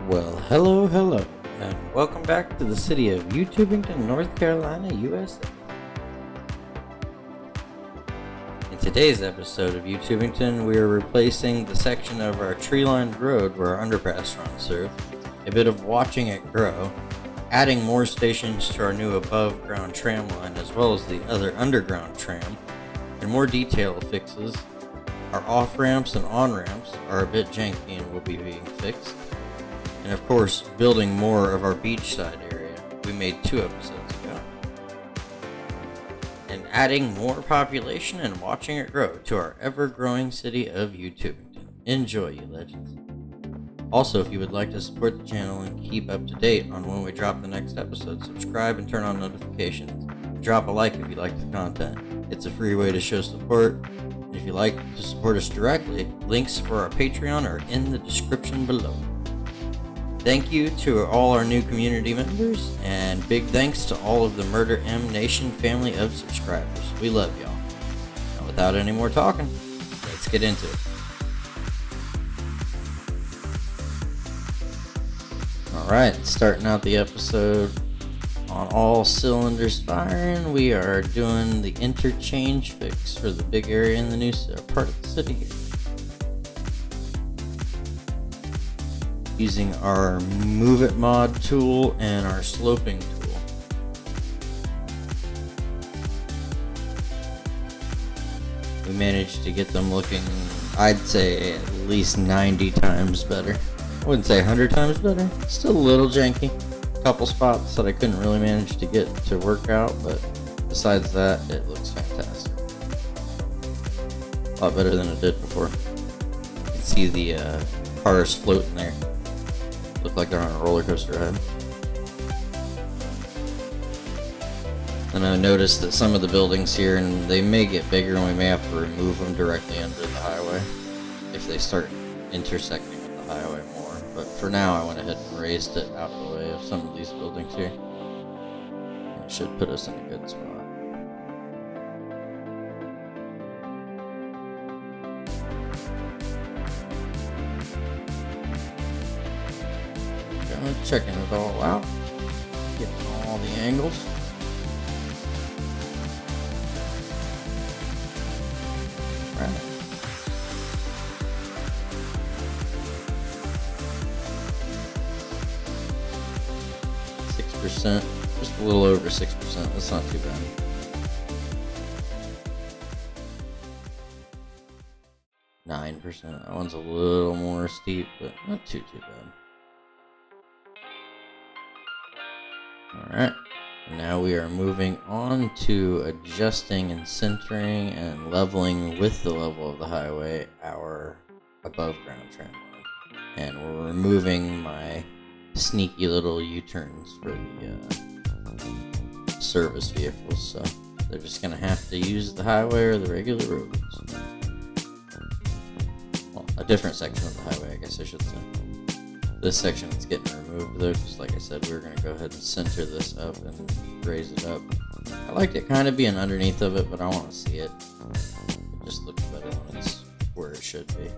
Well, hello, and welcome back to the city of YouTubington, North Carolina, USA. In today's episode of YouTubington, we are replacing the section of our tree-lined road where our underpass runs through, a bit of watching it grow, adding more stations to our new above-ground tram line as well as the other underground tram, and more detail fixes. Our off-ramps and on-ramps are a bit janky and will be being fixed. And of course, building more of our beachside area we made 2 episodes ago. And adding more population and watching it grow to our ever-growing city of YouTubington. Enjoy, you legends. Also, if you would like to support the channel and keep up to date on when we drop the next episode, subscribe and turn on notifications. And drop a like if you like the content. It's a free way to show support. And if you'd like to support us directly, links for our Patreon are in the description below. Thank you to all our new community members, and big thanks to all of the MurderM Nation family of subscribers. We love y'all. Now, without any more talking, let's get into it. Alright, starting out the episode on all cylinders firing, we are doing the interchange fix for the big area in the new part of the city here. Using our Move It mod tool and our sloping tool. We managed to get them looking, I'd say, at least 90 times better. I wouldn't say 100 times better. Still a little janky. A couple spots that I couldn't really manage to get to work out, but besides that, it looks fantastic. A lot better than it did before. You can see the cars floating there. Look like they're on a roller coaster ride. And I noticed that some of the buildings here, and they may get bigger and we may have to remove them directly under the highway if they start intersecting with the highway more. But for now, I went ahead and raised it out of the way of some of these buildings here. And it should put us in a good spot. Checking it all out, getting all the angles. Right. %, just a little over 6%. That's not too bad. %. That one's a little more steep, but not too bad. Alright, now we are moving on to adjusting and centering and leveling with the level of the highway our above ground tram line. And we're removing my sneaky little U-turns for the service vehicles, so they're just going to have to use the highway or the regular roads. Well, a different section of the highway, I guess I should say. This section is getting removed though, because like I said, we're going to go ahead and center this up and raise it up. I liked it kind of being underneath of it, but I want to see it. It just looks better when it's where it should be.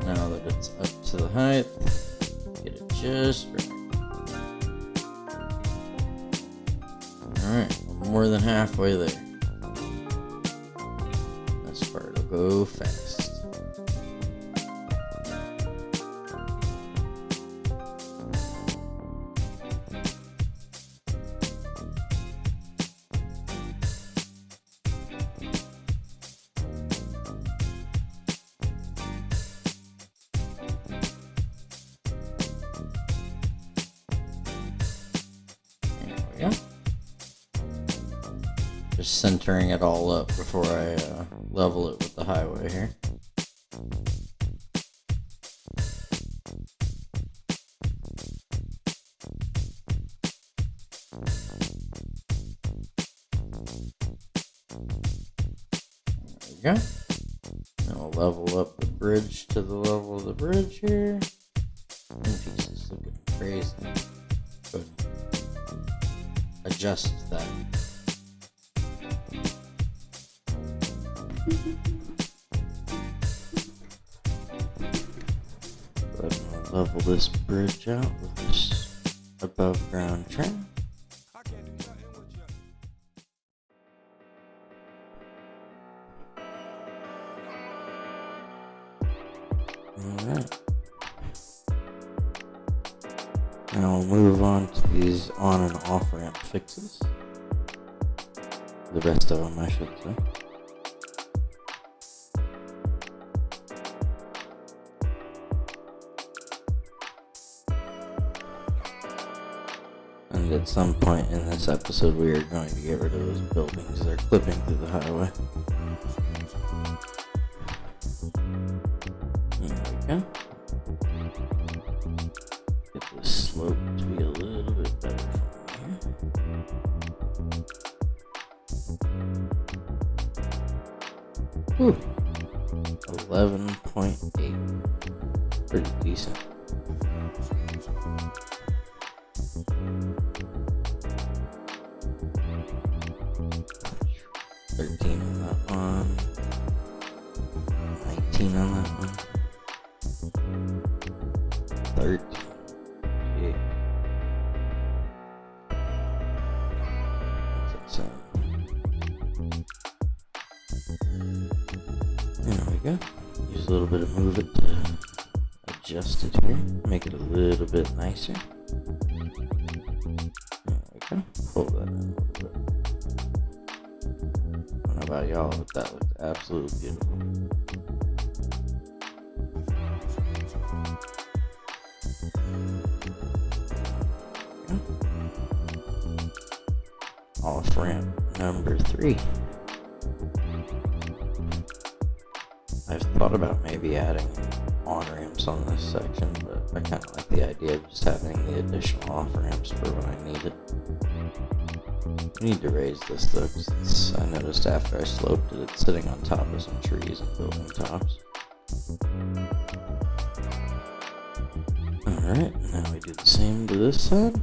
Now that it's up to the height, get it just right. Alright, we're more than halfway there. This part will go fast. Yeah. Just centering it all up before I level it with the highway here. There we go. And we'll level up the bridge to the level of the bridge here. And pieces looking crazy. Go ahead and adjust that. Go ahead and level this bridge out with this above ground tram. Alright. Now we'll move on to these on and off ramp fixes. The rest of them, I should say. And at some point in this episode, we are going to get rid of those buildings that are clipping through the highway. There we go. Get this slope to be a little bit better from here. Whew. 11.8. Pretty decent. On that one, 19 on that one, 13. Yeah. That's insane. There we go. Use a little bit of move it to adjust it here, make it a little bit nicer. There we go. Pull that in a little bit. How about y'all? That looked absolutely beautiful. Off ramp number 3. I've thought about maybe adding on ramps on this section, but I kind of like the idea of just having the additional off ramps for when I need it. I need to raise this though, because I noticed after I sloped it, it's sitting on top of some trees and building tops. Alright, now we do the same to this side.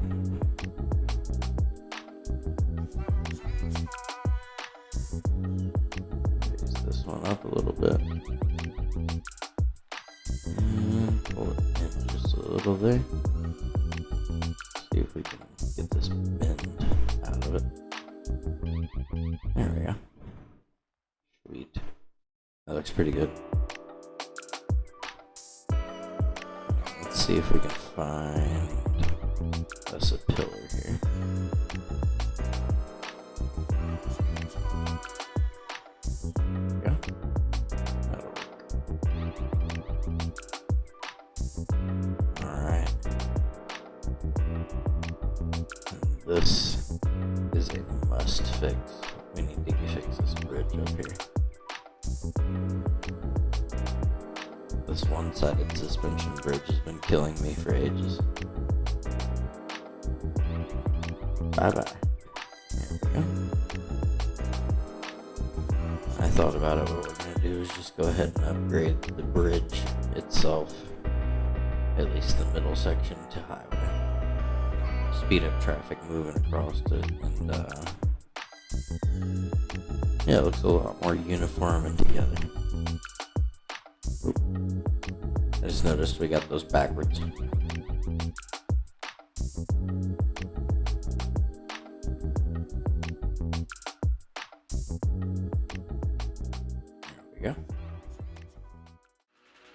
Raise this one up a little bit. And pull it in just a little there. See if we can get this bend out of it. There we go. Sweet. That looks pretty good. Let's see if we can find us a pillar here. There we go. That'll work. Alright. This is a must fix. We need to fix this bridge up here. This one-sided suspension bridge has been killing me for ages. Bye-bye. There we go. I thought about it. What we're going to do is just go ahead and upgrade the bridge itself, at least the middle section, to highway. Speed up traffic moving across it, and yeah, it looks a lot more uniform and together. Oop. I just noticed we got those backwards. There we go.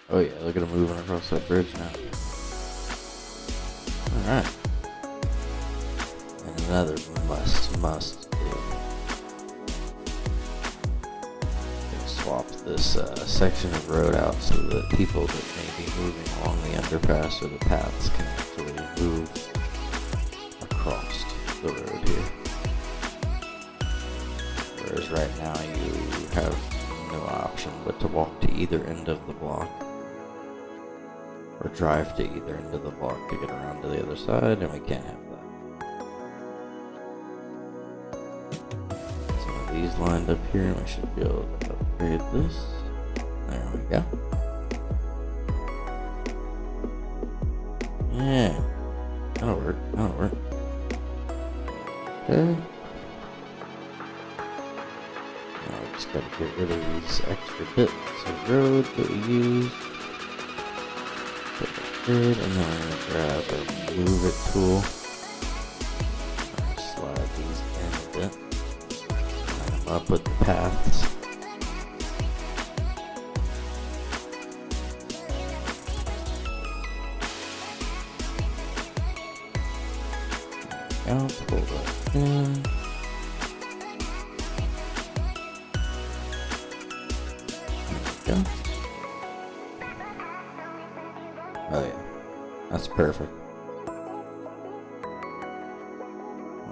Oh yeah, look at them moving across that bridge now. Alright. And another must do. Swap this section of road out so that people that may be moving along the underpass or the paths can actually move across the road here. Whereas right now you have no option but to walk to either end of the block or drive to either end of the block to get around to the other side, and we can't have that. these lined up here, and we should be able to upgrade this. There we go. Yeah, that'll work. Okay. Now we just gotta get rid of these extra bits of road that we used. Put that good, and then we're gonna grab a move it tool. Slide these in a bit. Line them up with the paths. There we go, pull that in. There we go. Oh yeah, that's perfect.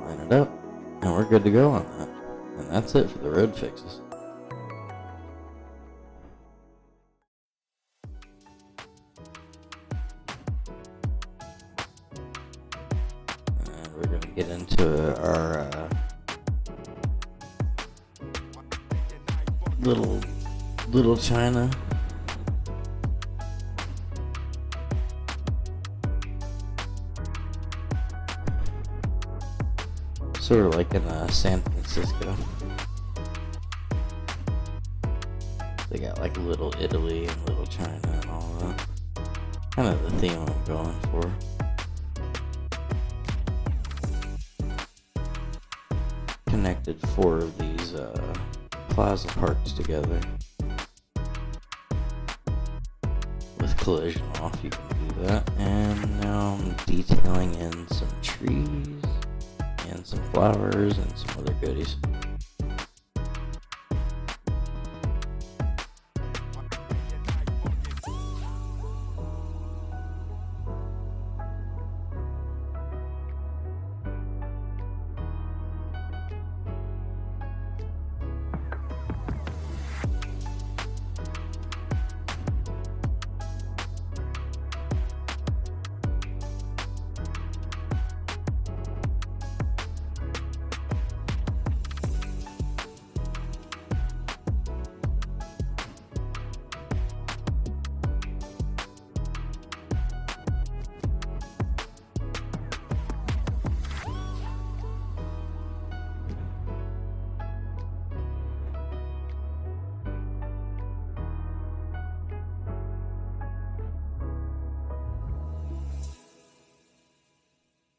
Line it up, and we're good to go on that. And that's it for the road fixes. And we're gonna get into our little China. Sort of like in San Francisco. They got like Little Italy and Little China and all that. Kind of the theme I'm going for. Connected 4 of these plaza parks together. With collision off, you can do that. And now I'm detailing in some trees. And some flowers and some other goodies.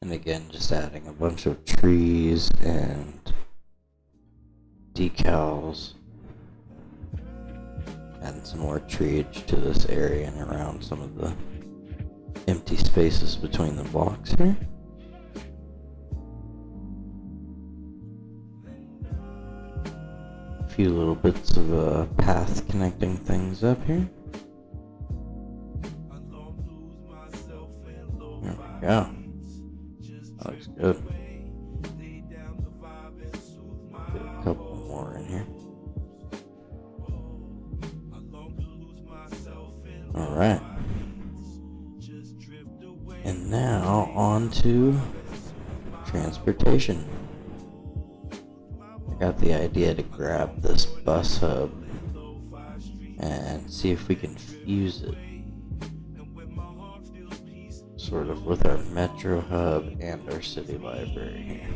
And again, just adding a bunch of trees and decals. Adding some more treeage to this area and around some of the empty spaces between the blocks here. A few little bits of path connecting things up here. There we go. That looks good. Get a couple more in here. Alright. And now on to transportation. I got the idea to grab this bus hub and see if we can fuse it sort of with our metro hub and our city library here.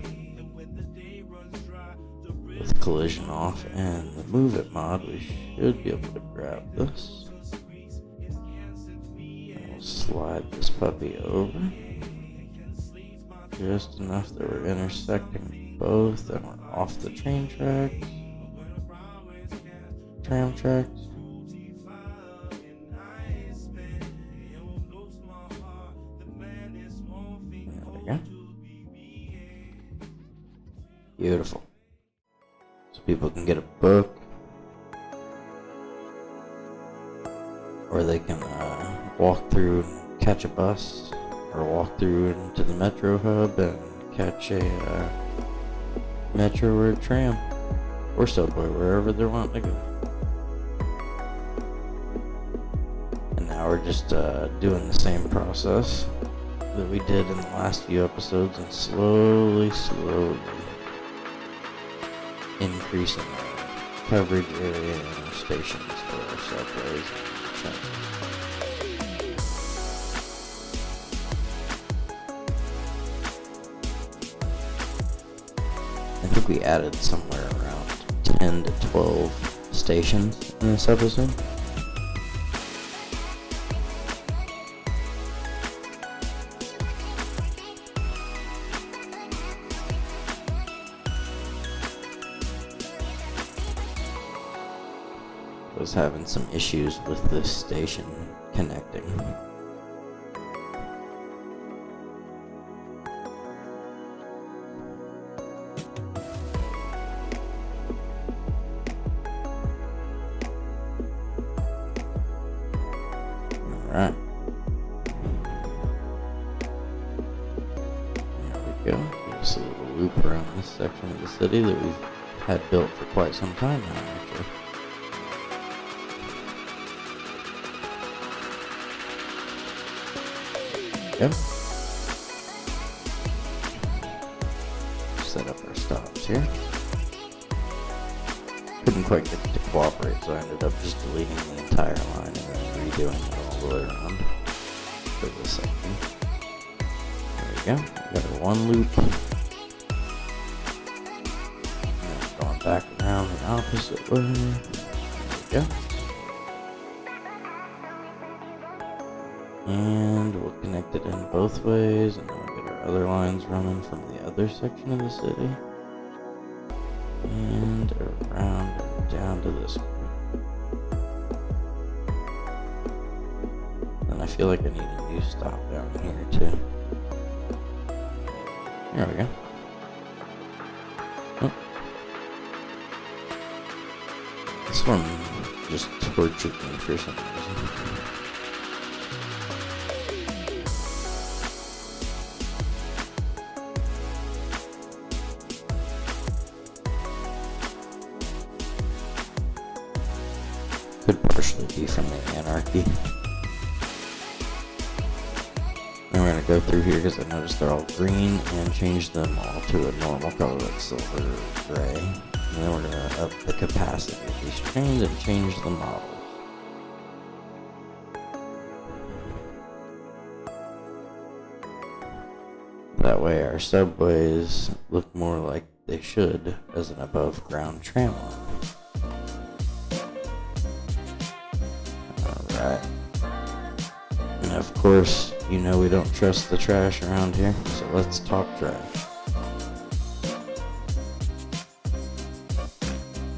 With collision off and the move it mod, we should be able to grab this. And we'll slide this puppy over just enough that we're intersecting both and we're off the train tracks, tram tracks. Beautiful. So people can get a book, or they can walk through and catch a bus, or walk through into the metro hub and catch a metro or a tram, or subway, wherever they're wanting to go. And now we're just doing the same process that we did in the last few episodes, and slowly increasing our coverage area and our stations for our subways and trains. I think we added somewhere around 10 to 12 stations in this episode. I was having some issues with this station connecting. Alright. There we go. Just a little loop around this section of the city that we've had built for quite some time now, actually. Yep. Set up our stops here. Couldn't quite get it to cooperate, so I ended up just deleting the entire line and then redoing it all the way around for this section. There we go. We got our one loop. Now going back around the opposite way. There we go. And we'll connect it in both ways, and then we'll get our other lines running from the other section of the city. And around and down to this one. And I feel like I need a new stop down here too. There we go. Oh. This one just tortured me for some reason. Could partially be from the anarchy. And we're going to go through here because I noticed they're all green and change them all to a normal color like silver or gray. And then we're going to up the capacity of these trains and change the models. That way our subways look more like they should as an above ground tram line. Alright. And of course, you know we don't trust the trash around here, so let's talk trash.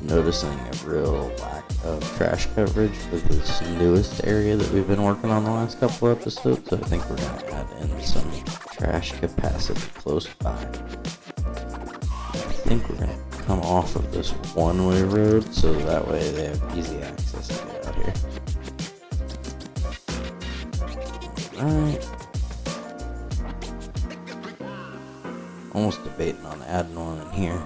Noticing a real lack of trash coverage for this newest area that we've been working on the last couple episodes, so I think we're going to add in some trash capacity close by. I think we're going to come off of this one-way road, so that way they have easy access to get out here. Alright. Almost debating on adding one in here.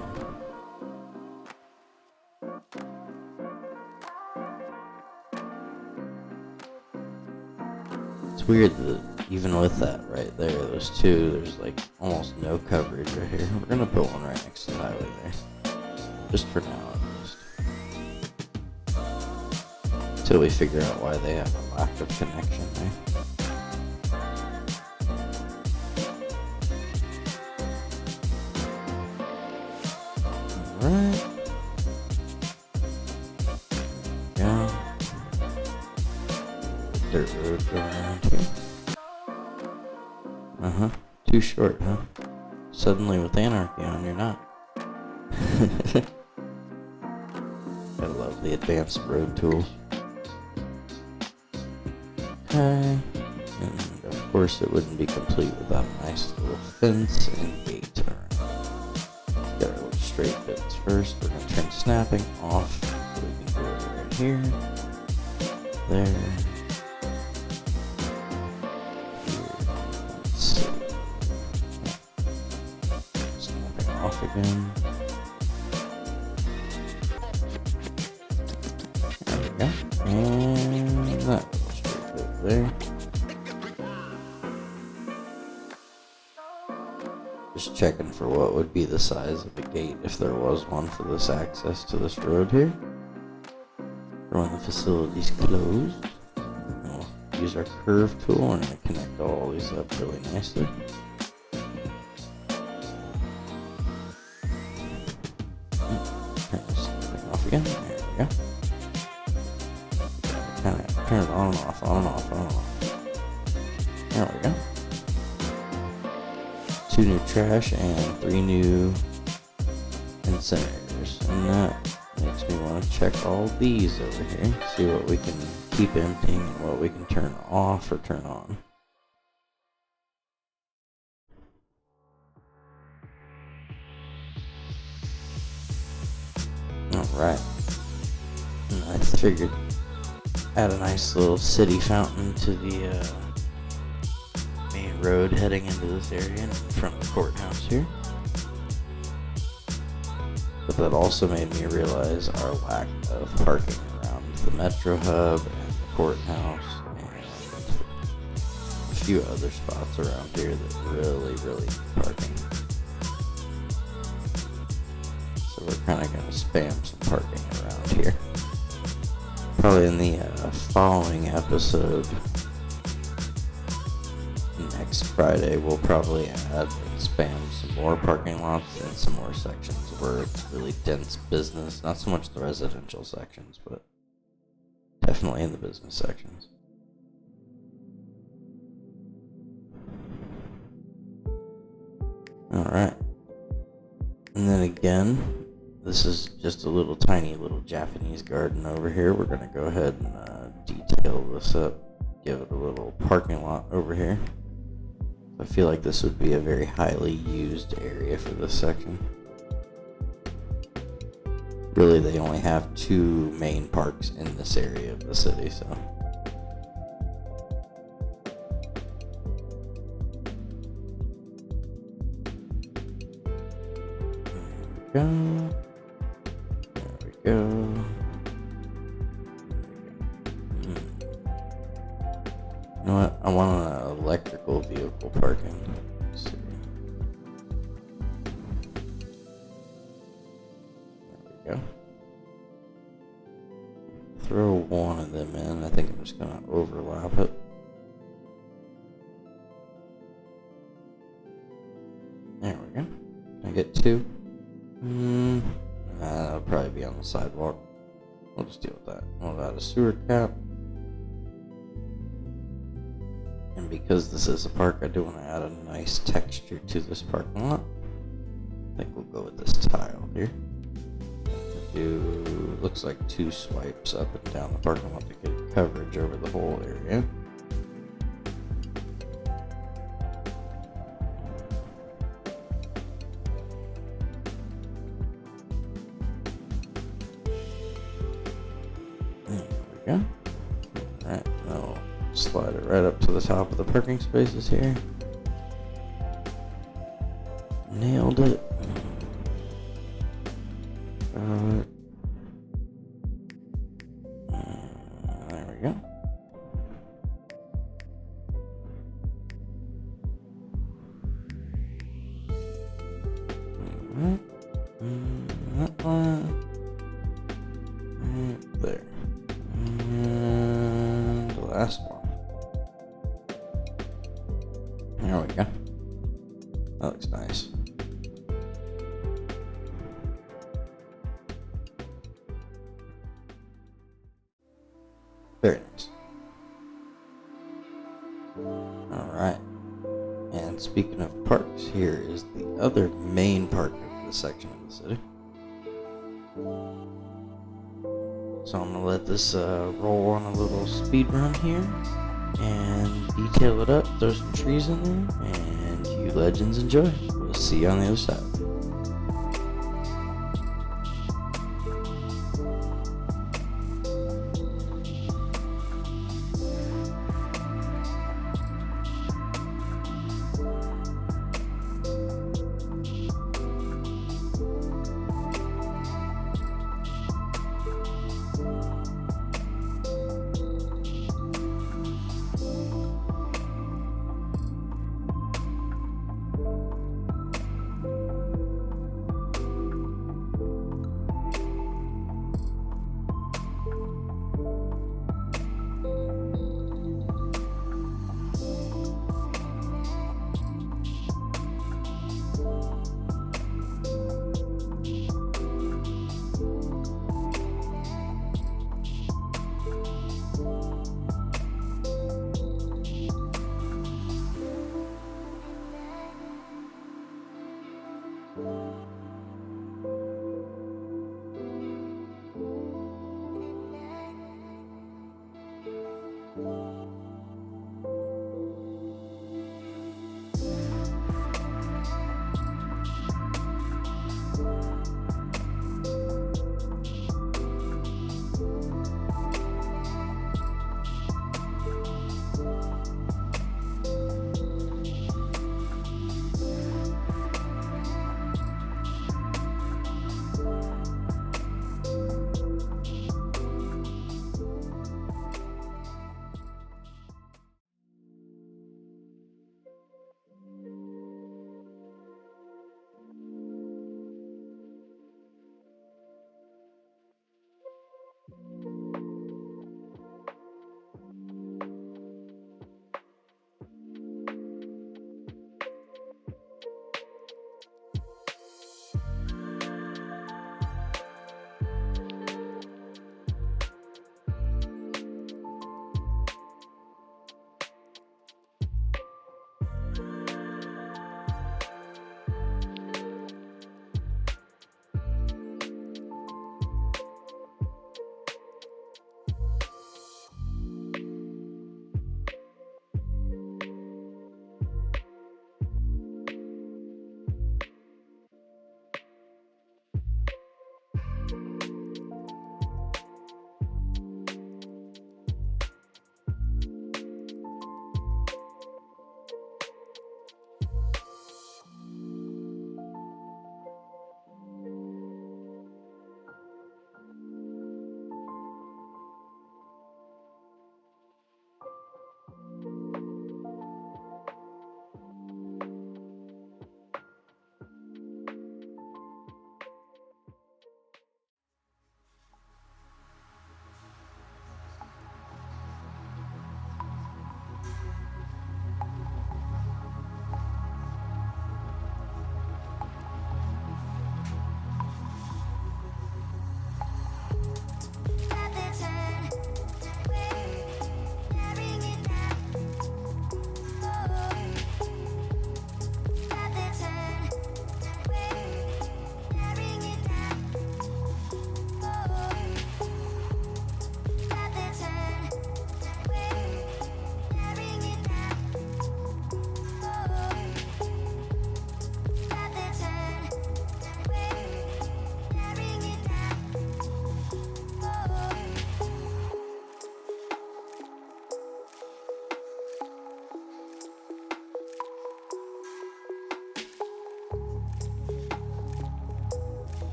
It's weird that even with that right there, those two, there's like almost no coverage right here. We're gonna put one right next to the highway there. Just for now at least. Until we figure out why they have a lack of connection there. Alright. Yeah. Dirt road going around here. Too short, huh? Suddenly with anarchy on, you're not. I love the advanced road tools. Okay. And of course it wouldn't be complete without a nice little fence and gate around. Got our little straight bits first. We're going to turn snapping off so we can go over right here. There. Here. Let's see. Snapping off again. There we go. And that little straight bit there. Just checking for what would be the size of the gate if there was one for this access to this road here. For when the facility's closed. We'll use our curve tool and connect all these up really nicely. Turn this thing off again. There we go. Kind of turn it on and off, on and off, on and off. There we go. 2 new trash and 3 new incinerators. And that makes me want to check all these over here. See what we can keep emptying and what we can turn off or turn on. Alright. I figured add a nice little city fountain to the main road heading into this area in front of the courthouse here. But that also made me realize our lack of parking around the Metro Hub and the courthouse and a few other spots around here that really need parking. So we're kind of going to spam some parking around here. Probably in the following episode, next Friday, we'll probably add and spam some more parking lots and some more sections where it's really dense business. Not so much the residential sections, but definitely in the business sections. Alright. And then again, this is just a little tiny little Japanese garden over here. We're going to go ahead and detail this up. Give it a little parking lot over here. I feel like this would be a very highly used area for this section. Really, they only have 2 main parks in this area of the city, so. There we go. You know what? I want an electrical vehicle parking. Let's see. There we go. Throw 1 of them in. I think I'm just going to overlap it. There we go. Can I get 2? That'll probably be on the sidewalk. We'll just deal with that. We'll add a sewer cap. And because this is a park, I do want to add a nice texture to this parking lot. I think we'll go with this tile here. Looks like 2 swipes up and down the parking lot to get coverage over the whole area. There we go. Alright, I'll slide it right up to the top of the parking spaces here. Nailed it. There we go. That one. Right there. And the last one. There we go. That looks nice. Very nice. Alright. And speaking of parks, here is the other main park of this section of the city. So I'm going to let this roll on a little speed run here and detail it up, throw some trees in there, and you legends enjoy. We'll see you on the other side.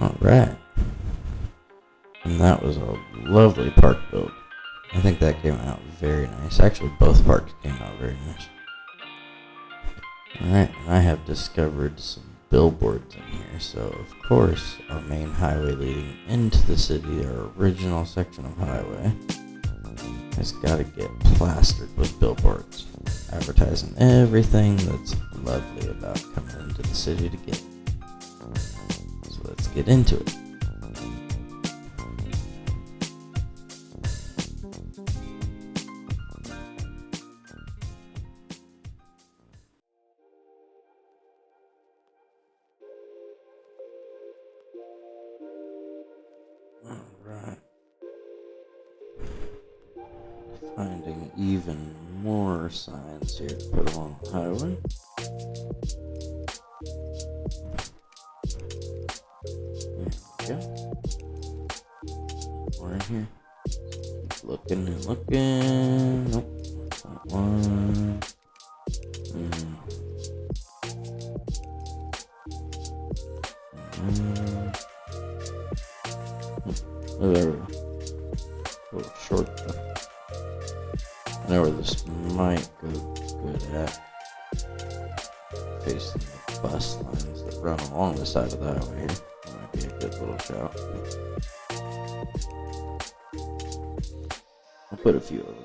Alright. And that was a lovely park build. I think that came out very nice. Actually, both parks came out very nice. Alright, and I have discovered some billboards in here. So, of course, our main highway leading into the city, our original section of highway, has got to get plastered with billboards, advertising everything that's lovely about coming into the city to get. So let's get into it. Alright. Finding even more signs here to put along the highway. There we go. More in here. Keep looking and looking. Nope. That one. Oh, there we go. A little short though. I know where this might go good at. Facing the bus lines that run along the side of the highway here. That might be a good little shot. I'll put a few of them in.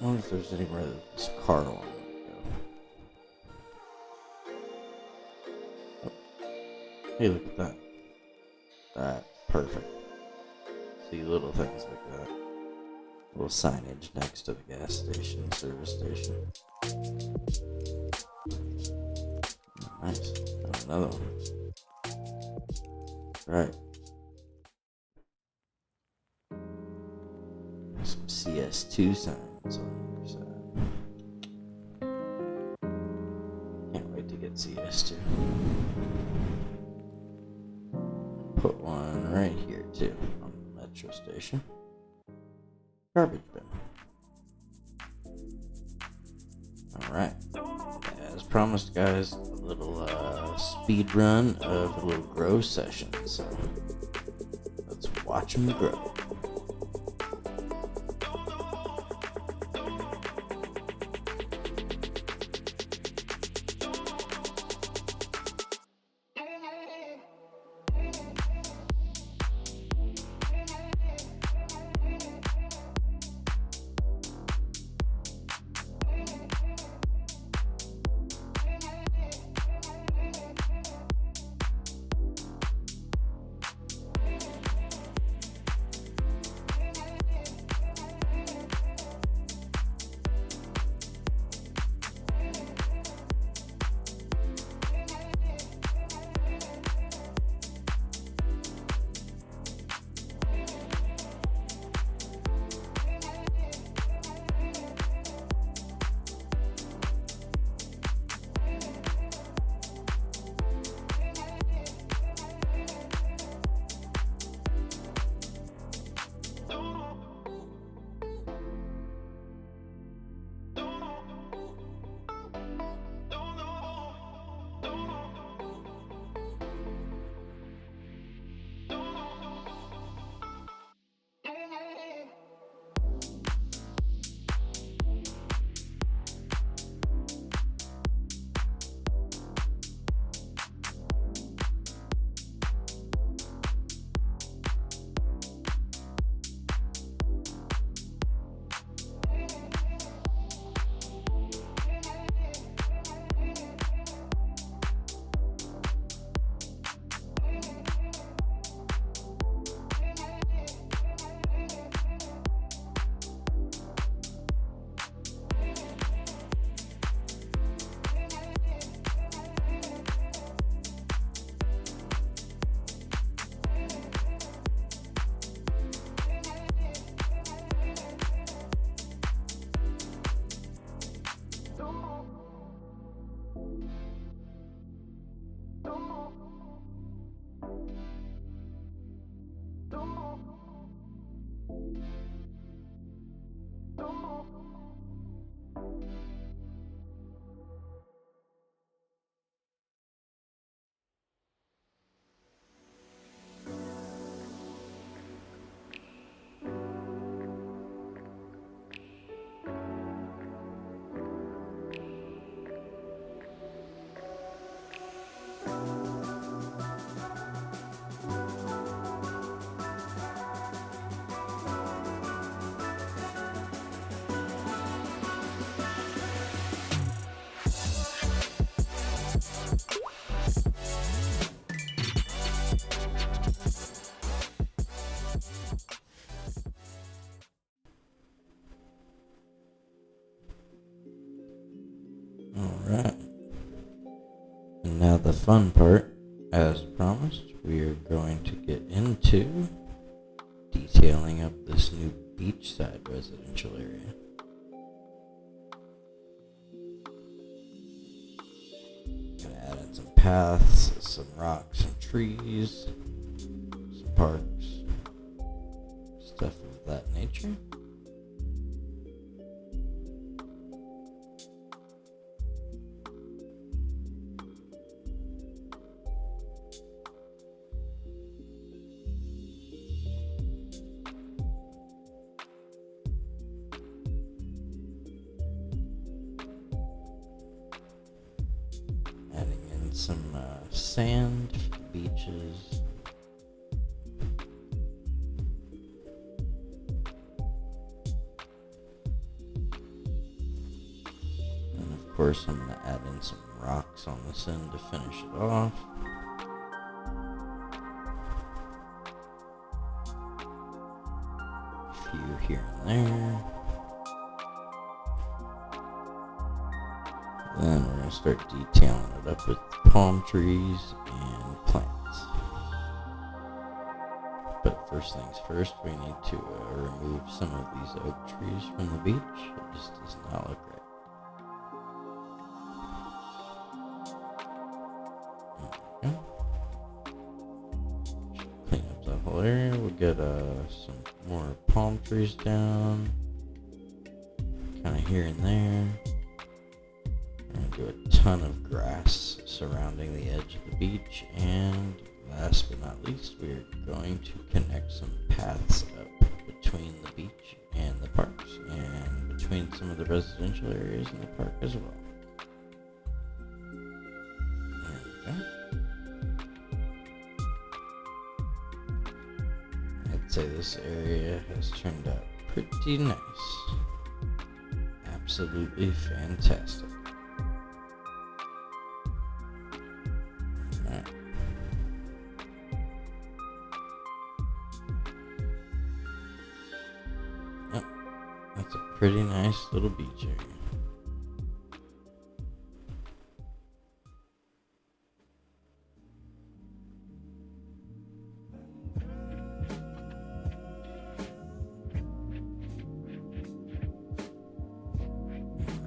I wonder if there's anywhere that this car line would go. Oh. Hey, look at that. That's perfect. See little things like that. Little signage next to the gas station, service station. Nice. Got another one. Right. Some CS2 signs on the other side. Can't wait to get CS2. Put one right here too, on the metro station. Garbage bin. Alright. As promised, guys, a little speed run of a little grow session. So let's watch them grow. fun part. As promised, we are going to get into detailing up this new beachside residential area. Gonna add in some paths, some rocks, some trees, some parks, stuff of that nature. Adding in some sand for the beaches. And of course I'm going to add in some rocks on this end to finish it off. A few here and there. Then we're going to start detailing it up with palm trees and plants. But first things first, we need to remove some of these oak trees from the beach. It just does not look right. There we go. Should clean up that whole area. We'll get some more palm trees down. Kind of here and there. Do a ton of grass surrounding the edge of the beach, and last but not least, we're going to connect some paths up between the beach and the parks, and between some of the residential areas in the park as well. There we go. I'd say this area has turned out pretty nice. Absolutely fantastic. That's a pretty nice little beach area.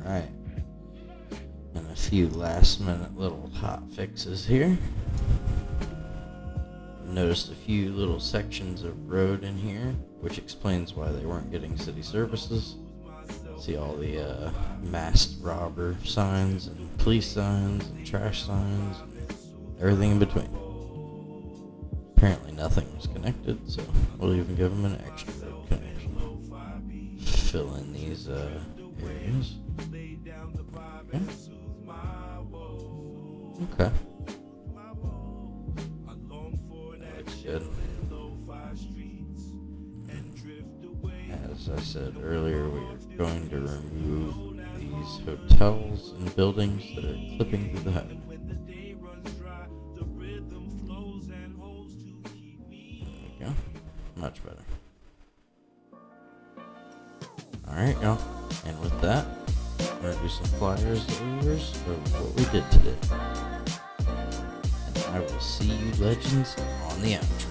Alright. And a few last minute little hot fixes here. Noticed a few little sections of road in here, which explains why they weren't getting city services. See all the masked robber signs and police signs and trash signs and everything in between. Apparently nothing was connected, so we'll even give them an extra road connection. Fill in these areas. Okay. Good. As I said earlier, we are going to remove these hotels and buildings that are clipping through the highway. There we go. Much better. Alright, y'all. And with that, I'm going to do some flyers of what we did today. I will see you legends on the outro.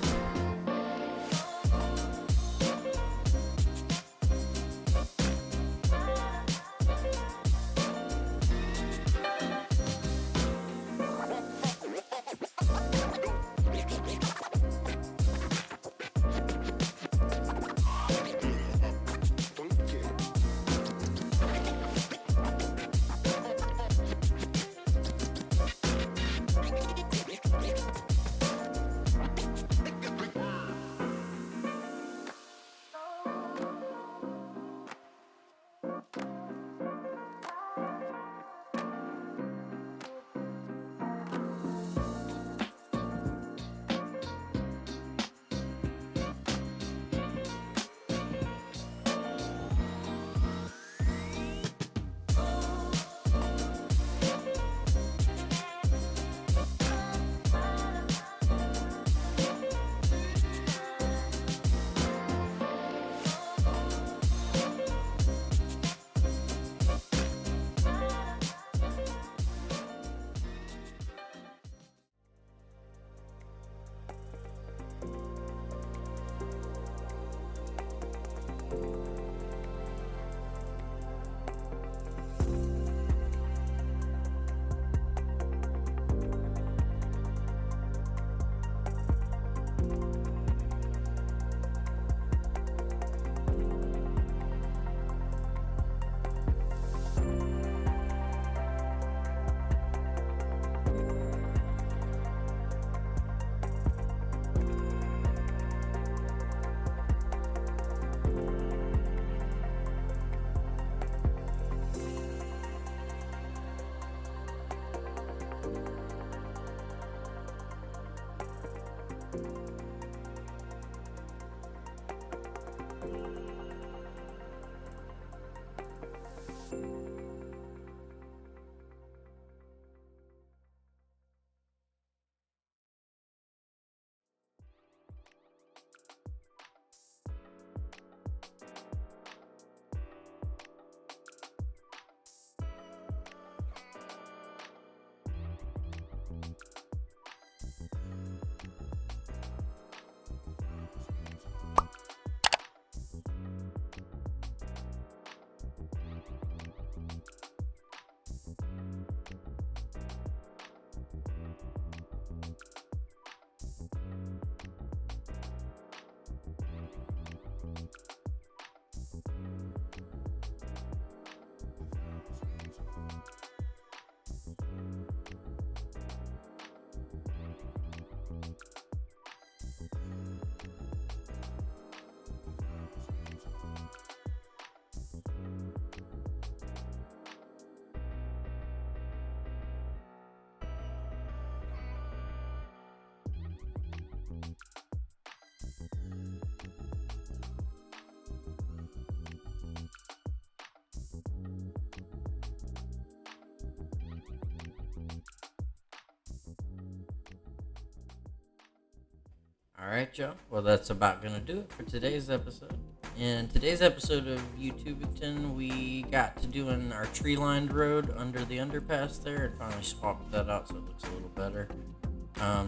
Alright, Joe. Well, that's about going to do it for today's episode. In today's episode of YouTubington, we got to doing our tree-lined road under the underpass there and finally swapped that out so it looks a little better.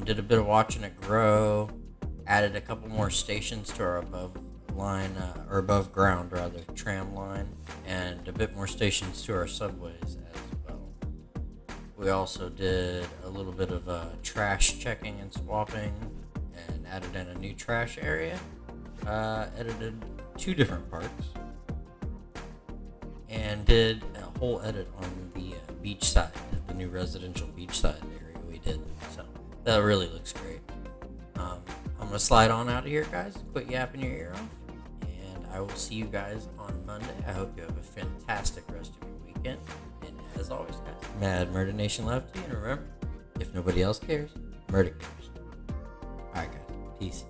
Did a bit of watching it grow, added a couple more stations to our above ground tram line, and a bit more stations to our subways as well. We also did a little bit of trash checking and swapping, and added in a new trash area, edited 2 different parks, and did a whole edit on the beachside, the new residential beachside area we did. So that really looks great. I'm going to slide on out of here, guys. Quit yapping your ear off. And I will see you guys on Monday. I hope you have a fantastic rest of your weekend. And as always, guys, Mad Murder Nation love to you. And remember, if nobody else cares, murder cares. Alright, guys. Peace.